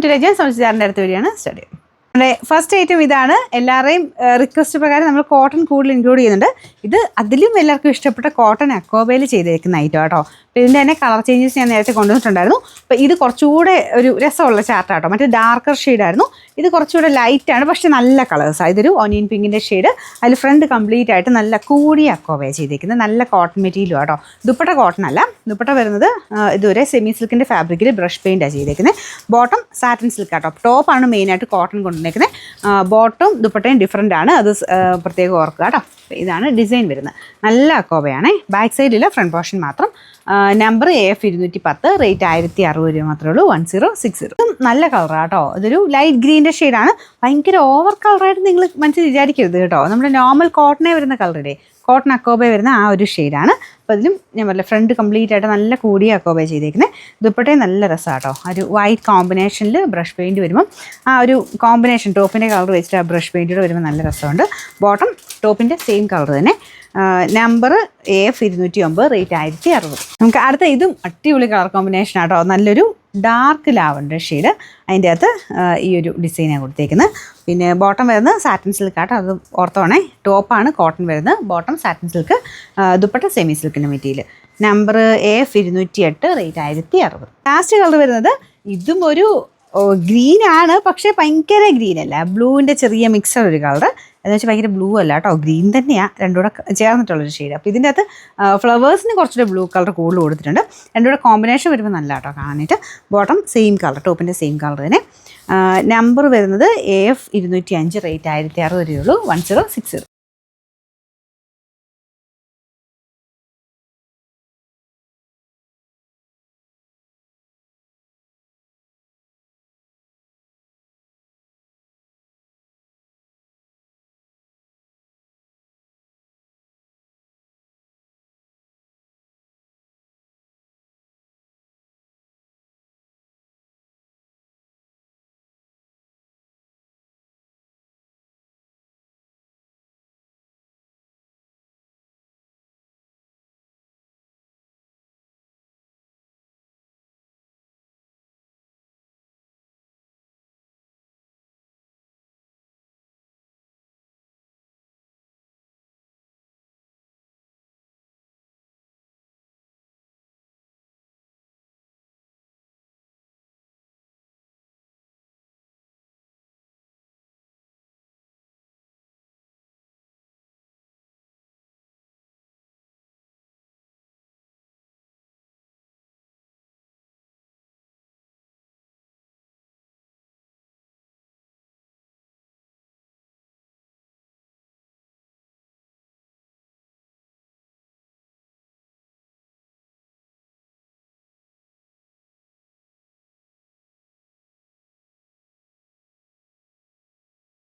Welcome to legends. സംശയിച്ചാറിൻ്റെ അടുത്ത വഴിയാണ് study. നമ്മുടെ ഫസ്റ്റ് ഐറ്റം ഇതാണ്. എല്ലാവരെയും റിക്വസ്റ്റ് പ്രകാരം നമ്മൾ കോട്ടൺ കൂടുതൽ ഇൻക്ലൂഡ് ചെയ്യുന്നുണ്ട്. ഇത് അതിലും എല്ലാവർക്കും ഇഷ്ടപ്പെട്ട കോട്ടൺ അക്കോബയിൽ ചെയ്തേക്കുന്ന ഐറ്റം കേട്ടോ. അപ്പോൾ ഇതിൻ്റെ തന്നെ കളർ ചേഞ്ചസ് ഞാൻ നേരത്തെ കൊണ്ടുവന്നിട്ടുണ്ടായിരുന്നു. അപ്പോൾ ഇത് കുറച്ചുകൂടെ ഒരു രസമുള്ള ചാർട്ടാട്ടോ. മറ്റേ ഡാർക്കർ ഷെയ്ഡായിരുന്നു. ഇത് കുറച്ചുകൂടെ ലൈറ്റാണ്, പക്ഷേ നല്ല കളേഴ്സാണ്. ഇതൊരു ഒനിയൻ പിങ്കിൻ്റെ ഷെയ്ഡ്. അതിൽ ഫ്രണ്ട് കംപ്ലീറ്റ് ആയിട്ട് നല്ല കൂടിയ അക്കോബയാണ് ചെയ്തേക്കുന്നത്. നല്ല കോട്ടൺ മെറ്റീരിയലും കേട്ടോ. ദുപ്പട്ട കോട്ടൺ അല്ല, ദുപ്പട്ട വരുന്നത് ഇതുവരെ സെമി സിൽക്കിൻ്റെ ഫാബ്രിക്കിൽ ബ്രഷ് പെയിൻറ്റാണ് ചെയ്തേക്കുന്നത്. ബോട്ടം സാറ്റിൻ സിൽക്ക് കേട്ടോ. ടോപ്പാണ് മെയിനായിട്ട് കോട്ടൺ കൊണ്ടുവന്നേക്കുന്നത്. ബോട്ടം ദുപ്പട്ടയും ഡിഫറൻ്റ് ആണ്, അത് പ്രത്യേകം ഓർക്കുക കേട്ടോ. ഇതാണ് ഡിസൈൻ വരുന്നത്. നല്ല അക്കോബയാണ്. ബാക്ക് സൈഡിൽ ഫ്രണ്ട് പോർഷൻ മാത്രം. നമ്പർ AF 210, റേറ്റ് 1060 രൂപ മാത്രമേ ഉള്ളൂ. 1060. നല്ല കളറാണ് കേട്ടോ. ഇതൊരു ലൈറ്റ് ഗ്രീൻ്റെ ഷെയ്ഡാണ്. ഭയങ്കര ഓവർ കളറായിട്ട് നിങ്ങൾ മനസ്സിൽ വിചാരിക്കരുത് കേട്ടോ. നമ്മുടെ നോർമൽ കോട്ടണേ വരുന്ന കളറിടെ കോട്ടൺ അക്കോബ വരുന്ന ആ ഒരു ഷെയ്ഡാണ്. അപ്പോൾ ഇതിലും ഞാൻ പറഞ്ഞില്ല, ഫ്രണ്ട് കംപ്ലീറ്റ് ആയിട്ട് നല്ല കൂടിയ അക്കോബ ചെയ്തേക്കുന്നത്. ദുപ്പട്ടയും നല്ല രസമാണ് കേട്ടോ. ഒരു വൈറ്റ് കോമ്പിനേഷനിൽ ബ്രഷ് പെയിൻറ്റ് വരുമ്പം ആ ഒരു കോമ്പിനേഷൻ ടോപ്പിൻ്റെ കളർ വെച്ചിട്ട് ആ ബ്രഷ് പെയിൻറ്റോട് വരുമ്പോൾ നല്ല രസമുണ്ട്. ബോട്ടം ടോപ്പിൻ്റെ സെയിം കളർ തന്നെ. Number AF 209, rate 1060. നമുക്ക് അടുത്ത ഇതും അടിപൊളി കളർ കോമ്പിനേഷൻ ആട്ടോ. നല്ലൊരു ഡാർക്ക് ലാവൻഡർ ഷെയ്ഡ്. അതിൻ്റെ അകത്ത് ഈ ഒരു ഡിസൈനാണ് കൊടുത്തേക്കുന്നത്. പിന്നെ ബോട്ടം വരുന്നത് സാറ്റിൻ സിൽക്ക് ആട്ടോ. അത് ഓർത്തോണേ. ടോപ്പാണ് കോട്ടൺ വരുന്നത്, bottom satin silk, dupatta semi സിൽക്കിൻ്റെ material. Number AF 208, rate 1060. Last colour വരുന്നത് ഇതും ഒരു ഗ്രീനാണ്, പക്ഷേ ഭയങ്കര ഗ്രീൻ അല്ല, ബ്ലൂവിൻ്റെ ചെറിയ മിക്സർ ഒരു കളർ. എന്ന് വെച്ചാൽ ഭയങ്കര ബ്ലൂ അല്ല കേട്ടോ, ഗ്രീൻ തന്നെയാണ്. രണ്ടുകൂടെ ചേർന്നിട്ടുള്ളൊരു ഷെയ്ഡ്. അപ്പോൾ ഇതിൻ്റെ അകത്ത് ഫ്ലവേഴ്സിന് കുറച്ചുകൂടെ ബ്ലൂ കളർ കൂടുതൽ കൊടുത്തിട്ടുണ്ട്. രണ്ടുകൂടെ കോമ്പിനേഷൻ വരുമ്പോൾ നല്ല കേട്ടോ കാണാനായിട്ട്. ബോട്ടം സെയിം കളർ, ടോപ്പിൻ്റെ സെയിം കളർ തന്നെ. നമ്പർ വരുന്നത് AF 205, റേറ്റ് 1060 രൂപയുള്ളൂ. 1060.